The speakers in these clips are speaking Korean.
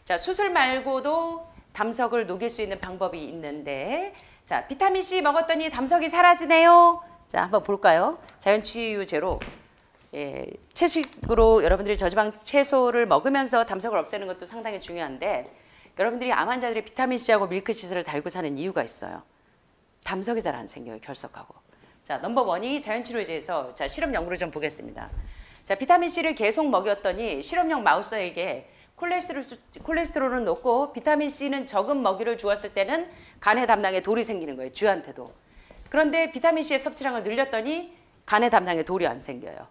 자, 수술 말고도 담석을 녹일 수 있는 방법이 있는데, 자, 비타민C 먹었더니 담석이 사라지네요. 자, 한번 볼까요? 자연치유 제로. 예, 채식으로 여러분들이 저지방 채소를 먹으면서 담석을 없애는 것도 상당히 중요한데, 여러분들이 암 환자들이 비타민C하고 밀크시슬을 달고 사는 이유가 있어요. 담석이 잘 안 생겨요, 결석하고. 자, 넘버 원이 자연치료에 대해서 실험 연구를 좀 보겠습니다. 자, 비타민C를 계속 먹였더니 실험용 마우스에게 콜레스테롤은 높고 비타민C는 적은 먹이를 주었을 때는 간의 담낭에 돌이 생기는 거예요, 쥐한테도. 그런데 비타민C의 섭취량을 늘렸더니 간의 담낭에 돌이 안 생겨요.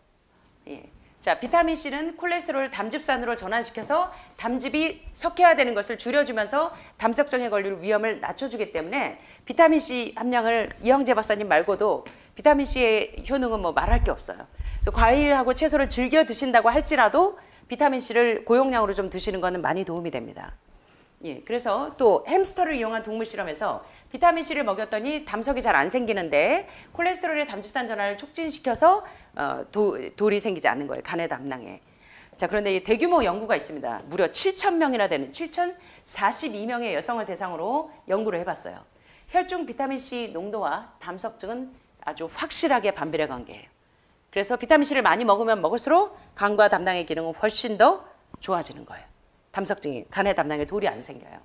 예. 자, 비타민C는 콜레스테롤을 담즙산으로 전환시켜서 담즙이 석회화되는 것을 줄여주면서 담석증에 걸릴 위험을 낮춰주기 때문에 비타민C 함량을 이영재 박사님 말고도 비타민C의 효능은 뭐 말할 게 없어요. 그래서 과일하고 채소를 즐겨 드신다고 할지라도 비타민C를 고용량으로 좀 드시는 것은 많이 도움이 됩니다. 예, 그래서 또 햄스터를 이용한 동물 실험에서 비타민C를 먹였더니 담석이 잘 안 생기는데 콜레스테롤의 담즙산 전환을 촉진시켜서 돌이 생기지 않는 거예요, 간의 담낭에. 자, 그런데 이 대규모 연구가 있습니다. 무려 7,000명이나 되는 7,042명의 여성을 대상으로 연구를 해봤어요. 혈중 비타민C 농도와 담석증은 아주 확실하게 반비례 관계예요. 그래서 비타민C를 많이 먹으면 먹을수록 간과 담낭의 기능은 훨씬 더 좋아지는 거예요. 담석증이, 간의 담낭에 돌이 안 생겨요.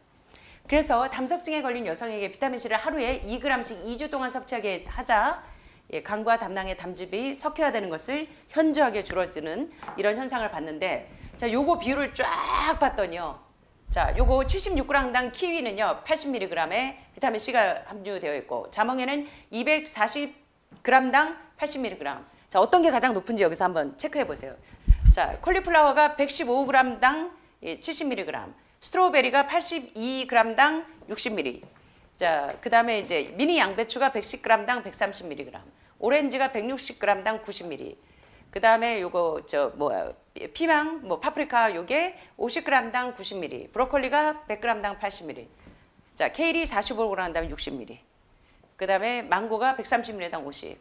그래서 담석증에 걸린 여성에게 비타민C를 하루에 2g씩 2주 동안 섭취하게 하자 간과 담낭의 담즙이 석회화되는 것을 현저하게 줄어드는 이런 현상을 봤는데, 자, 요거 비율을 쫙 봤더니요. 자, 요거 76g당 키위는요, 80mg의 비타민C가 함유되어 있고, 자몽에는 240g당 80mg. 자, 어떤 게 가장 높은지 여기서 한번 체크해 보세요. 자, 콜리플라워가 115g당 70mg, 스트로베리가 82g당 60mg. 자, 그 다음에 이제 미니 양배추가 110g당 130mg, 오렌지가 160g당 90mg. 그 다음에 요거 피망, 파프리카 요게 50g당 90mg, 브로콜리가 100g당 80mg. 자, 케일이 45g당 60mg. 그 다음에 망고가 130mg당 50.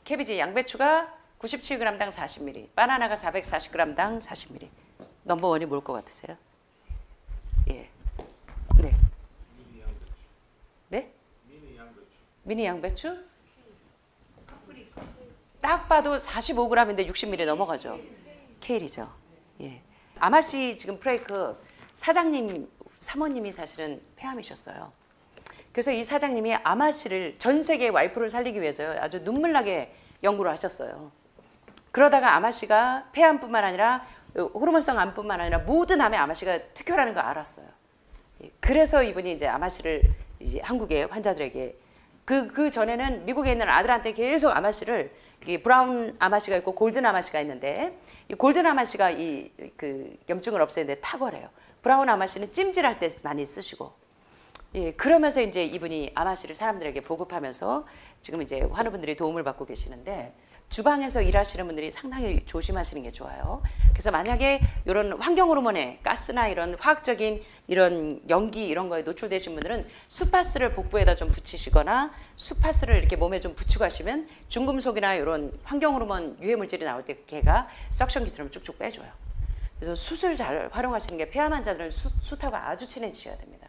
캐비지, 양배추가 97g당 40mg, 바나나가 440g당 40mg. 넘버원이 뭘 것 같으세요? 예. 네. 네? 미니 양배추? 딱 봐도 45g인데 60ml 넘어가죠. 케일이죠. 예. 아마씨 지금 프레이크 사모님이 사실은 폐암이셨어요. 그래서 이 사장님이 아마씨를 전 세계 와이프를 살리기 위해서 아주 눈물나게 연구를 하셨어요. 그러다가 아마씨가 폐암뿐만 아니라 호르몬성 암뿐만 아니라 모든 암에 아마씨가 특효라는 걸 알았어요. 그래서 이분이 이제 아마씨를 이제 한국의 환자들에게 그 전에는 미국에 있는 아들한테 계속 아마씨를 브라운 아마씨가 있고 골든 아마씨가 있는데, 이 골든 아마씨가 그 염증을 없애는데 탁월해요. 브라운 아마씨는 찜질할 때 많이 쓰시고. 예, 그러면서 이제 이분이 아마씨를 사람들에게 보급하면서 지금 이제 환우분들이 도움을 받고 계시는데, 주방에서 일하시는 분들이 상당히 조심하시는 게 좋아요. 그래서 만약에 이런 환경 호르몬에 가스나 이런 화학적인 이런 연기 이런 거에 노출되신 분들은 수파스를 복부에다 좀 붙이시거나 수파스를 이렇게 몸에 좀 붙이고 하시면 중금속이나 이런 환경 호르몬 유해 물질이 나올 때 걔가 석션기처럼 쭉쭉 빼줘요. 그래서 숯을 잘 활용하시는 게, 폐암 환자들은 숯하고 아주 친해지셔야 됩니다.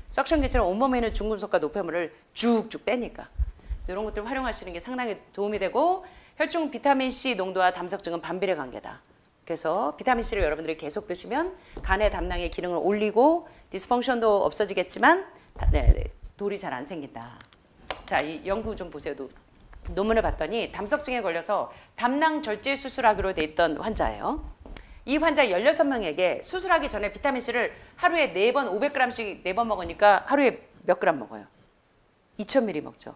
석션기처럼 온몸에 있는 중금속과 노폐물을 쭉쭉 빼니까. 그래서 이런 것들을 활용하시는 게 상당히 도움이 되고, 혈중 비타민C 농도와 담석증은 반비례 관계다. 그래서 비타민C를 여러분들이 계속 드시면 간의 담낭의 기능을 올리고 디스펑션도 없어지겠지만 돌이 잘 안 생긴다. 자, 이 연구 좀 보세요. 논문을 봤더니 담석증에 걸려서 담낭 절제 수술하기로 돼 있던 환자예요. 이 환자 16명에게 수술하기 전에 비타민C를 하루에 4번 500g씩 4번 먹으니까 하루에 몇 그램 먹어요? 2000ml 먹죠.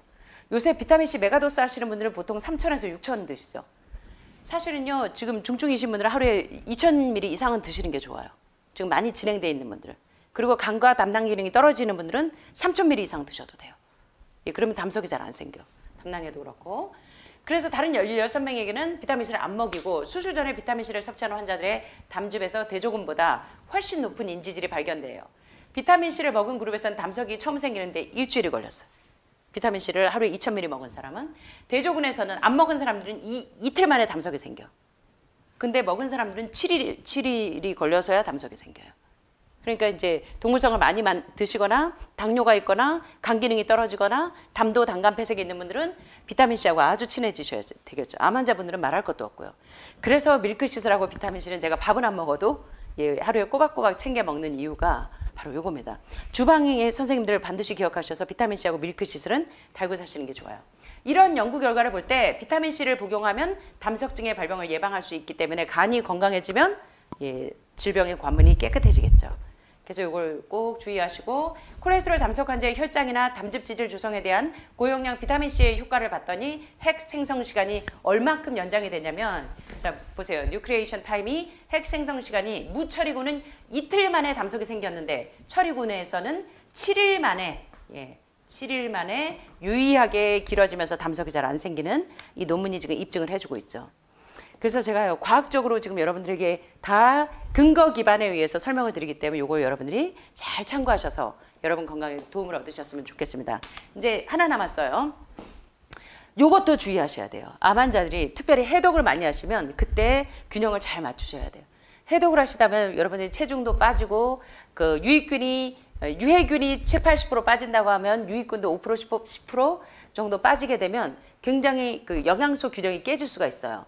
요새 비타민C 메가도스 하시는 분들은 보통 3000에서 6000 드시죠. 사실은요, 지금 중증이신 분들은 하루에 2000ml 이상은 드시는 게 좋아요. 지금 많이 진행되어 있는 분들은. 그리고 간과 담낭 기능이 떨어지는 분들은 3000ml 이상 드셔도 돼요. 예, 그러면 담석이 잘 안 생겨. 담낭에도 그렇고. 그래서 다른 16명에게는 비타민C를 안 먹이고 수술 전에 비타민C를 섭취하는 환자들의 담즙에서 대조군보다 훨씬 높은 인지질이 발견돼요. 비타민C를 먹은 그룹에서는 담석이 처음 생기는데 일주일이 걸렸어요. 비타민C를 하루에 2000ml 먹은 사람은. 대조군에서는 안 먹은 사람들은 이틀 만에 담석이 생겨. 근데 먹은 사람들은 7일이 걸려서야 담석이 생겨요. 그러니까 이제 동물성을 많이 드시거나 당뇨가 있거나 간 기능이 떨어지거나 담도 당간 폐색이 있는 분들은 비타민C하고 아주 친해지셔야 되겠죠. 암 환자분들은 말할 것도 없고요. 그래서 밀크시슬하고 비타민C는 제가 밥은 안 먹어도 예, 하루에 꼬박꼬박 챙겨 먹는 이유가 바로 요겁니다. 주방의 선생님들 반드시 기억하셔서 비타민C하고 밀크시슬은 달고 사시는 게 좋아요. 이런 연구 결과를 볼 때 비타민C를 복용하면 담석증의 발병을 예방할 수 있기 때문에 간이 건강해지면 예, 질병의 관문이 깨끗해지겠죠. 그래서 이걸 꼭 주의하시고 콜레스테롤 담석 환자의 혈장이나 담즙 지질 조성에 대한 고용량 비타민C의 효과를 봤더니 핵 생성 시간이 얼만큼 연장이 되냐면 자 보세요. 뉴크리에이션 타임이 핵 생성 시간이 무처리군은 이틀 만에 담석이 생겼는데 처리군에서는 7일 만에 7일 만에 유의하게 길어지면서 담석이 잘 안 생기는 이 논문이 지금 입증을 해주고 있죠. 그래서 제가 과학적으로 지금 여러분들에게 다 근거 기반에 의해서 설명을 드리기 때문에 이걸 여러분들이 잘 참고하셔서 여러분 건강에 도움을 얻으셨으면 좋겠습니다. 이제 하나 남았어요. 요것도 주의하셔야 돼요. 암 환자들이 특별히 해독을 많이 하시면 그때 균형을 잘 맞추셔야 돼요. 해독을 하시다면 여러분들이 체중도 빠지고 그 유해균이 7, 80% 빠진다고 하면 유익균도 5%, 10% 정도 빠지게 되면 굉장히 그 영양소 균형이 깨질 수가 있어요.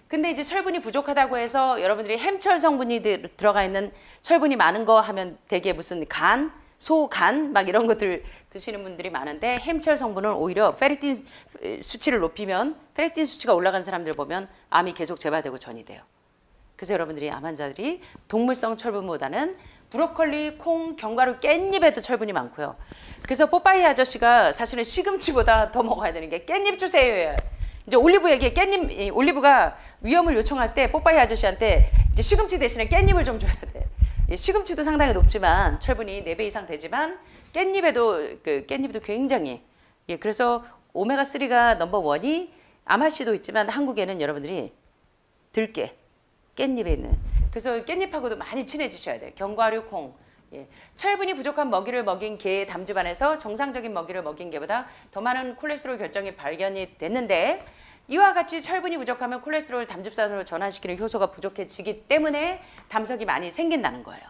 근데 이제 철분이 부족하다고 해서 여러분들이 햄철 성분이 들어가 있는 철분이 많은 거 하면 되게 무슨 간, 소간 막 이런 것들 드시는 분들이 많은데 햄철 성분은 오히려 페리틴 수치를 높이면 페리틴 수치가 올라간 사람들 보면 암이 계속 재발되고 전이 돼요. 그래서 여러분들이 암 환자들이 동물성 철분보다는 브로콜리, 콩, 견과류, 깻잎에도 철분이 많고요. 그래서 뽀빠이 아저씨가 사실은 시금치보다 더 먹어야 되는 게 깻잎 주세요. 이제 올리브에게 깻잎, 올리브가 위험을 요청할 때 뽀빠이 아저씨한테 이제 시금치 대신에 깻잎을 좀 줘야 돼. 시금치도 상당히 높지만 철분이 4배 이상 되지만 깻잎도 굉장히 그래서 오메가3가 넘버1이 아마씨도 있지만 한국에는 여러분들이 들깨, 깻잎에 있는 그래서 깻잎하고도 많이 친해지셔야 돼요. 견과류, 콩. 철분이 부족한 먹이를 먹인 개의 담즙 안에서 정상적인 먹이를 먹인 개보다 더 많은 콜레스테롤 결정이 발견이 됐는데 이와 같이 철분이 부족하면 콜레스테롤 담즙산으로 전환시키는 효소가 부족해지기 때문에 담석이 많이 생긴다는 거예요.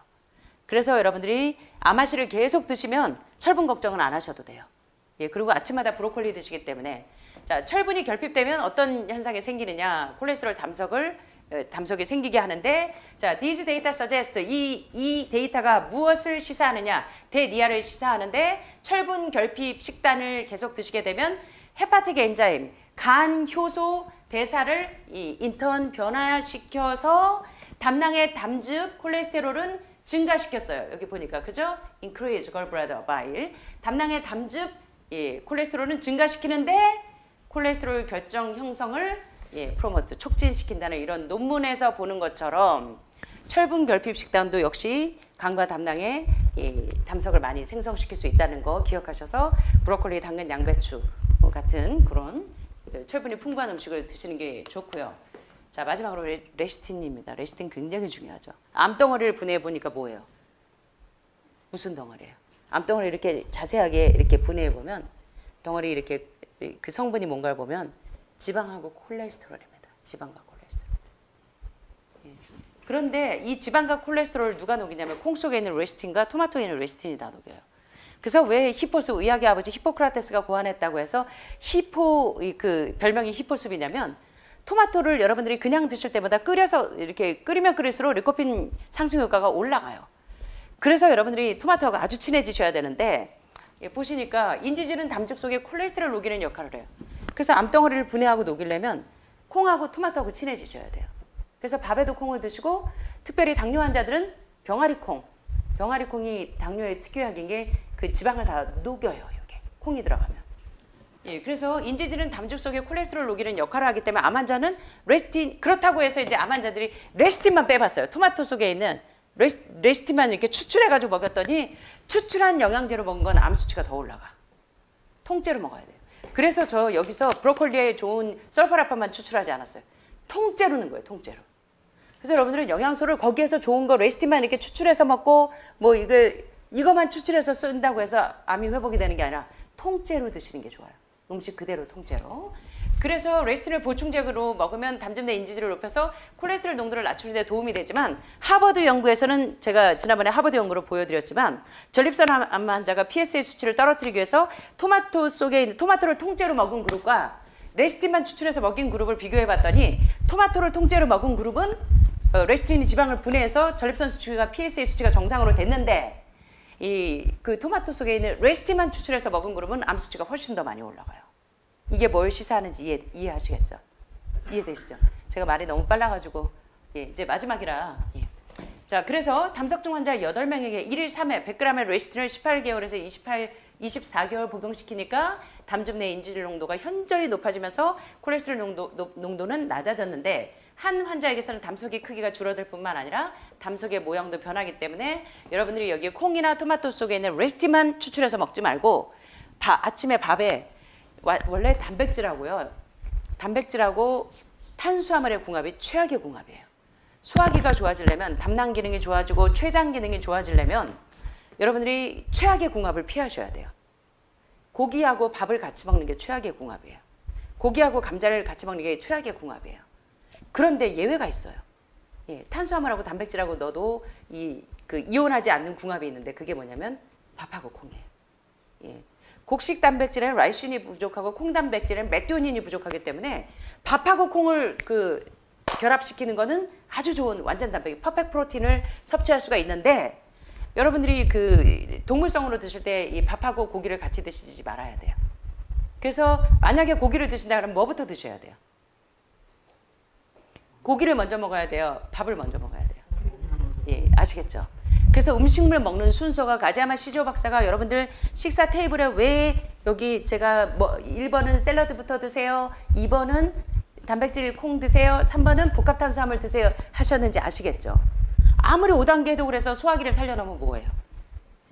그래서 여러분들이 아마씨를 계속 드시면 철분 걱정은 안 하셔도 돼요. 그리고 아침마다 브로콜리 드시기 때문에 자 철분이 결핍되면 어떤 현상이 생기느냐 콜레스테롤 담석이 생기게 하는데 자, these data suggest 이 데이터가 무엇을 시사하느냐 대니아를 시사하는데 철분 결핍 식단을 계속 드시게 되면 헤파틱 엔자임 간 효소 대사를 인턴 변화시켜서 담낭의 담즙 콜레스테롤은 증가시켰어요. 여기 보니까 그죠? increase gallbladder bile 담낭의 담즙 콜레스테롤은 증가시키는데 콜레스테롤 결정 형성을 프로모트, 촉진시킨다는 이런 논문에서 보는 것처럼 철분 결핍 식단도 역시 간과 담낭에 담석을 많이 생성시킬 수 있다는 거 기억하셔서 브로콜리, 당근, 양배추 같은 그런 철분이 풍부한 음식을 드시는 게 좋고요. 자 마지막으로 레시틴입니다. 레시틴 굉장히 중요하죠. 암덩어리를 분해해 보니까 뭐예요? 무슨 덩어리예요? 암덩어리 이렇게 자세하게 이렇게 분해해 보면 덩어리 이렇게 그 성분이 뭔가를 보면 지방하고 콜레스테롤입니다. 지방과 콜레스테롤. 그런데 이 지방과 콜레스테롤을 누가 녹이냐면 콩 속에 있는 레시틴과 토마토에 있는 레시틴이 다 녹여요. 그래서 왜 히포스 의학의 아버지 히포크라테스가 고안했다고 해서 그 별명이 히포숲이냐면 토마토를 여러분들이 그냥 드실 때보다 끓여서 이렇게 끓이면 끓일수록 리코핀 상승 효과가 올라가요. 그래서 여러분들이 토마토하고 아주 친해지셔야 되는데 보시니까 인지질은 담즙 속에 콜레스테롤 녹이는 역할을 해요. 그래서 암덩어리를 분해하고 녹이려면 콩하고 토마토하고 친해지셔야 돼요. 그래서 밥에도 콩을 드시고 특별히 당뇨 환자들은 병아리콩이 당뇨의 특효약인 게 그 지방을 다 녹여요. 이게 콩이 들어가면. 그래서 인지질은 담즙 속에 콜레스테롤 녹이는 역할을 하기 때문에 암 환자는 레시틴 그렇다고 해서 이제 암 환자들이 레시틴만 빼봤어요. 토마토 속에 있는 레시틴만 이렇게 추출해가지고 먹였더니 추출한 영양제로 먹은 건 암 수치가 더 올라가. 통째로 먹어야 돼요. 그래서 저 여기서 브로콜리에 좋은 설파라판만 추출하지 않았어요. 통째로 넣은 거예요. 통째로. 그래서 여러분들은 영양소를 거기에서 좋은 거 레시틴만 이렇게 추출해서 먹고 뭐 이거만 추출해서 쓴다고 해서 암이 회복이 되는 게 아니라 통째로 드시는 게 좋아요. 음식 그대로 통째로. 그래서 레시틴을 보충제로 먹으면 담즙 내 인지질을 높여서 콜레스테롤 농도를 낮추는 데 도움이 되지만 하버드 연구에서는 제가 지난번에 하버드 연구를 보여드렸지만 전립선 암 환자가 PSA 수치를 떨어뜨리기 위해서 토마토 속에 있는 토마토를 통째로 먹은 그룹과 레시틴만 추출해서 먹인 그룹을 비교해 봤더니 토마토를 통째로 먹은 그룹은 레시틴이 지방을 분해해서 전립선 수치가 PSA 수치가 정상으로 됐는데 그 토마토 속에 있는 레시틴만 추출해서 먹은 그룹은 암 수치가 훨씬 더 많이 올라가요. 이게 뭘 시사하는지 이해하시겠죠? 이해되시죠? 제가 말이 너무 빨라가지고 이제 마지막이라 자, 그래서 담석증 환자 8명에게 1일 3회 100g의 레시틴을 18개월에서 24개월 복용시키니까 담즙 내 인지질 농도가 현저히 높아지면서 콜레스테롤 농도는 낮아졌는데 한 환자에게서는 담석의 크기가 줄어들 뿐만 아니라 담석의 모양도 변하기 때문에 여러분들이 여기 콩이나 토마토 속에 있는 레시틴만 추출해서 먹지 말고 아침에 밥에 원래 단백질하고요. 단백질하고 탄수화물의 궁합이 최악의 궁합이에요. 소화기가 좋아지려면 담낭 기능이 좋아지고 췌장 기능이 좋아지려면 여러분들이 최악의 궁합을 피하셔야 돼요. 고기하고 밥을 같이 먹는 게 최악의 궁합이에요. 고기하고 감자를 같이 먹는 게 최악의 궁합이에요. 그런데 예외가 있어요. 탄수화물하고 단백질하고 넣어도 이온하지 않는 궁합이 있는데 그게 뭐냐면 밥하고 콩이에요. 곡식 단백질에는 라이신이 부족하고 콩 단백질에는 메티오닌이 부족하기 때문에 밥하고 콩을 결합시키는 거는 아주 좋은 완전 단백질, 퍼펙트 프로틴을 섭취할 수가 있는데 여러분들이 동물성으로 드실 때 이 밥하고 고기를 같이 드시지 말아야 돼요. 그래서 만약에 고기를 드신다 그러면 뭐부터 드셔야 돼요? 고기를 먼저 먹어야 돼요? 밥을 먼저 먹어야 돼요? 아시겠죠? 그래서 음식물 먹는 순서가 가지야마 시조 박사가 여러분들 식사 테이블에 왜 여기 제가 1번은 샐러드부터 드세요. 2번은 단백질 콩 드세요. 3번은 복합탄수화물 드세요. 하셨는지 아시겠죠? 아무리 5단계 해도 그래서 소화기를 살려놓으면 뭐예요?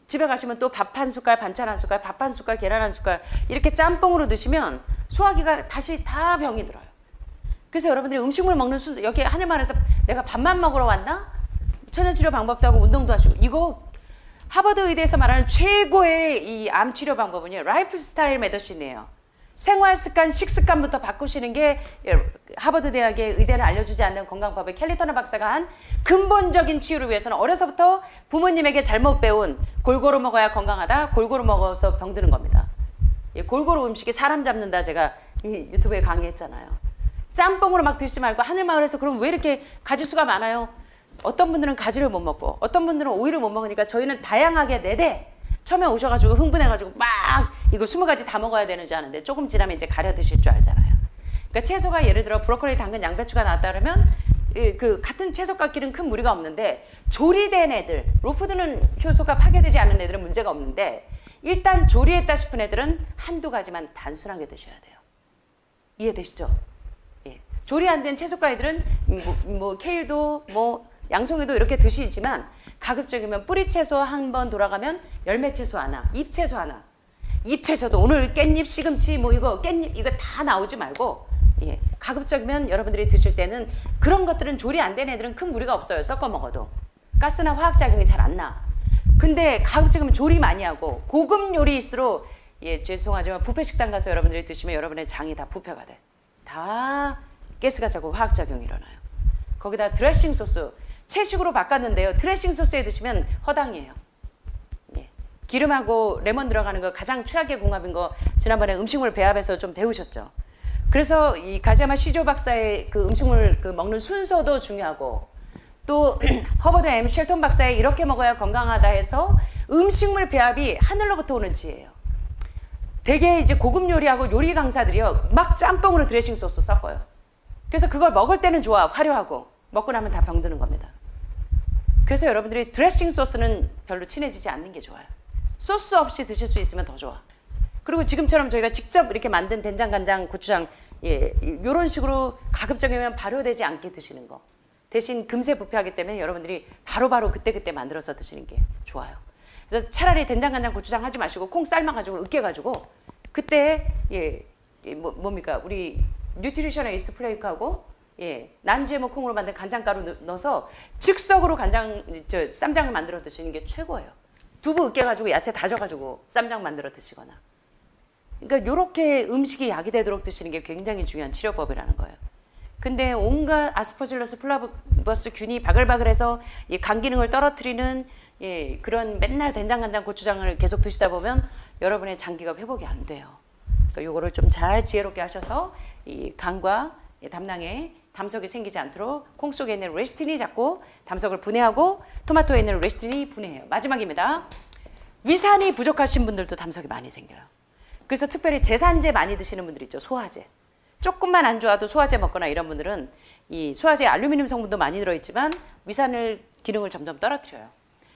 집에 가시면 또 밥 한 숟갈, 반찬 한 숟갈, 밥 한 숟갈, 계란 한 숟갈 이렇게 짬뽕으로 드시면 소화기가 다시 다 병이 들어요. 그래서 여러분들이 음식물 먹는 순서 여기 하늘만에서 내가 밥만 먹으러 왔나? 천연치료 방법도 하고 운동도 하시고 이거 하버드 의대에서 말하는 최고의 이 암 치료 방법은요. 라이프 스타일 메디신이에요. 생활 습관, 식습관부터 바꾸시는 게 하버드 대학의 의대는 알려주지 않는 건강법의 켈리 터너 박사가 한 근본적인 치유를 위해서는 어려서부터 부모님에게 잘못 배운 골고루 먹어야 건강하다. 골고루 먹어서 병드는 겁니다. 골고루 음식이 사람 잡는다 제가 이 유튜브에 강의했잖아요. 짬뽕으로 막 드시지 말고 하늘마을에서 그럼 왜 이렇게 가지수가 많아요? 어떤 분들은 가지를 못 먹고 어떤 분들은 오이를 못 먹으니까 저희는 다양하게 4대 처음에 오셔가지고 흥분해가지고 막 이거 20가지 다 먹어야 되는 줄 아는데 조금 지나면 이제 가려 드실 줄 알잖아요. 그러니까 채소가 예를 들어 브로콜리, 당근, 양배추가 나왔다 그러면 같은 채소값끼리는 큰 무리가 없는데 조리된 애들, 로푸드는 효소가 파괴되지 않은 애들은 문제가 없는데 일단 조리했다 싶은 애들은 한두 가지만 단순하게 드셔야 돼요. 이해되시죠? 조리 안 된 채소가애들은 케일도 양송이도 이렇게 드시지만 가급적이면 뿌리 채소 한 번 돌아가면 열매 채소 하나, 잎 채소 하나. 잎 채소도 오늘 깻잎, 시금치, 이거 깻잎 이거 다 나오지 말고 가급적이면 여러분들이 드실 때는 그런 것들은 조리 안 된 애들은 큰 무리가 없어요. 섞어 먹어도 가스나 화학작용이 잘 안 나. 근데 가급적이면 조리 많이 하고 고급 요리일수록 죄송하지만 뷔페 식당 가서 여러분들이 드시면 여러분의 장이 다 부패가 돼. 다 가스가 자꾸 화학작용이 일어나요. 거기다 드레싱 소스 채식으로 바꿨는데요. 드레싱 소스에 드시면 허당이에요. 기름하고 레몬 들어가는 거 가장 최악의 궁합인 거 지난번에 음식물 배합에서 좀 배우셨죠. 그래서 이 가지야마 시조 박사의 그 음식물 먹는 순서도 중요하고 또 허버드 M 쉘턴 박사의 이렇게 먹어야 건강하다 해서 음식물 배합이 하늘로부터 오는 지혜예요. 되게 이제 고급 요리하고 요리 강사들이요 막 짬뽕으로 드레싱 소스 섞어요. 그래서 그걸 먹을 때는 좋아 화려하고 먹고 나면 다 병드는 겁니다. 그래서 여러분들이 드레싱 소스는 별로 친해지지 않는 게 좋아요. 소스 없이 드실 수 있으면 더 좋아. 그리고 지금처럼 저희가 직접 이렇게 만든 된장, 간장, 고추장 이런 식으로 가급적이면 발효되지 않게 드시는 거. 대신 금세 부패하기 때문에 여러분들이 바로바로 그때그때 만들어서 드시는 게 좋아요. 그래서 차라리 된장, 간장, 고추장 하지 마시고 콩 삶아가지고 으깨가지고 그때 뭡니까 우리 뉴트리셔널 이스트 플레이크하고 난지에모 콩으로 만든 간장가루 넣어서 즉석으로 쌈장을 만들어 드시는 게 최고예요. 두부 으깨가지고 야채 다져가지고 쌈장 만들어 드시거나 그러니까 이렇게 음식이 약이 되도록 드시는 게 굉장히 중요한 치료법이라는 거예요. 근데 온갖 아스퍼질러스 플라버스 균이 바글바글해서 이 간 기능을 떨어뜨리는 예, 그런 맨날 된장간장 고추장을 계속 드시다 보면 여러분의 장기가 회복이 안 돼요. 그러니까 요거를 좀 잘 지혜롭게 하셔서 이 간과 담낭에 담석이 생기지 않도록 콩 속에 있는 레시틴이 잡고 담석을 분해하고 토마토에 있는 레시틴이 분해해요. 마지막입니다. 위산이 부족하신 분들도 담석이 많이 생겨요. 그래서 특별히 제산제 많이 드시는 분들 있죠. 소화제. 조금만 안 좋아도 소화제 먹거나 이런 분들은 이 소화제에 알루미늄 성분도 많이 들어있지만 위산을 기능을 점점 떨어뜨려요.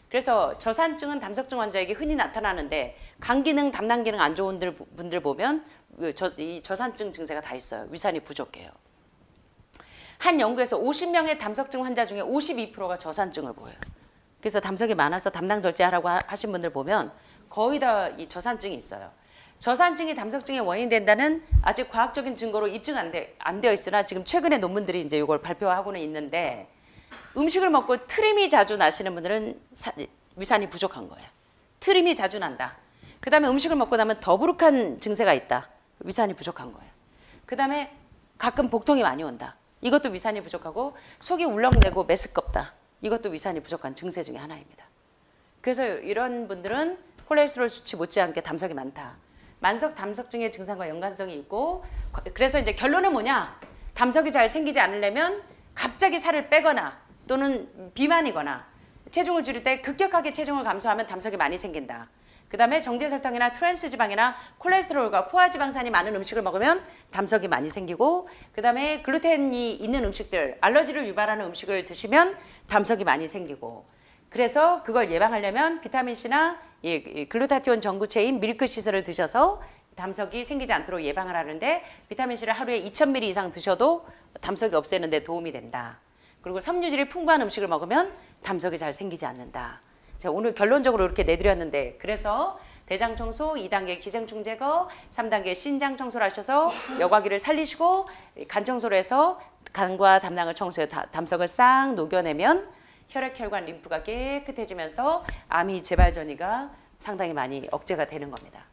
그래서 저산증은 담석증 환자에게 흔히 나타나는데 간 기능, 담낭 기능 안 좋은 분들 보면 이 저산증 증세가 다 있어요. 위산이 부족해요. 한 연구에서 50명의 담석증 환자 중에 52%가 저산증을 보여요. 그래서 담석이 많아서 담낭 절제하라고 하신 분들 보면 거의 다 이 저산증이 있어요. 저산증이 담석증의 원인이 된다는 아직 과학적인 증거로 입증 안 되어 있으나 지금 최근에 논문들이 이제 이걸 발표하고는 있는데 음식을 먹고 트림이 자주 나시는 분들은 위산이 부족한 거예요. 트림이 자주 난다. 그 다음에 음식을 먹고 나면 더부룩한 증세가 있다. 위산이 부족한 거예요. 그 다음에 가끔 복통이 많이 온다. 이것도 위산이 부족하고 속이 울렁대고 메스껍다. 이것도 위산이 부족한 증세 중에 하나입니다. 그래서 이런 분들은 콜레스테롤 수치 못지않게 담석이 많다. 만성 담석증의 증상과 연관성이 있고 그래서 이제 결론은 뭐냐? 담석이 잘 생기지 않으려면 갑자기 살을 빼거나 또는 비만이거나 체중을 줄일 때 급격하게 체중을 감소하면 담석이 많이 생긴다. 그 다음에 정제설탕이나 트랜스지방이나 콜레스테롤과 포화지방산이 많은 음식을 먹으면 담석이 많이 생기고 그 다음에 글루텐이 있는 음식들, 알러지를 유발하는 음식을 드시면 담석이 많이 생기고 그래서 그걸 예방하려면 비타민C나 글루타티온 전구체인 밀크시슬을 드셔서 담석이 생기지 않도록 예방을 하는데 비타민C를 하루에 2000ml 이상 드셔도 담석이 없애는 데 도움이 된다. 그리고 섬유질이 풍부한 음식을 먹으면 담석이 잘 생기지 않는다. 자, 오늘 결론적으로 이렇게 내드렸는데 그래서 대장 청소, 2단계 기생충 제거, 3단계 신장 청소를 하셔서 여과기를 살리시고 간 청소를 해서 간과 담낭을 청소해 담석을 싹 녹여내면 혈액, 혈관, 림프가 깨끗해지면서 암이 재발 전이가 상당히 많이 억제가 되는 겁니다.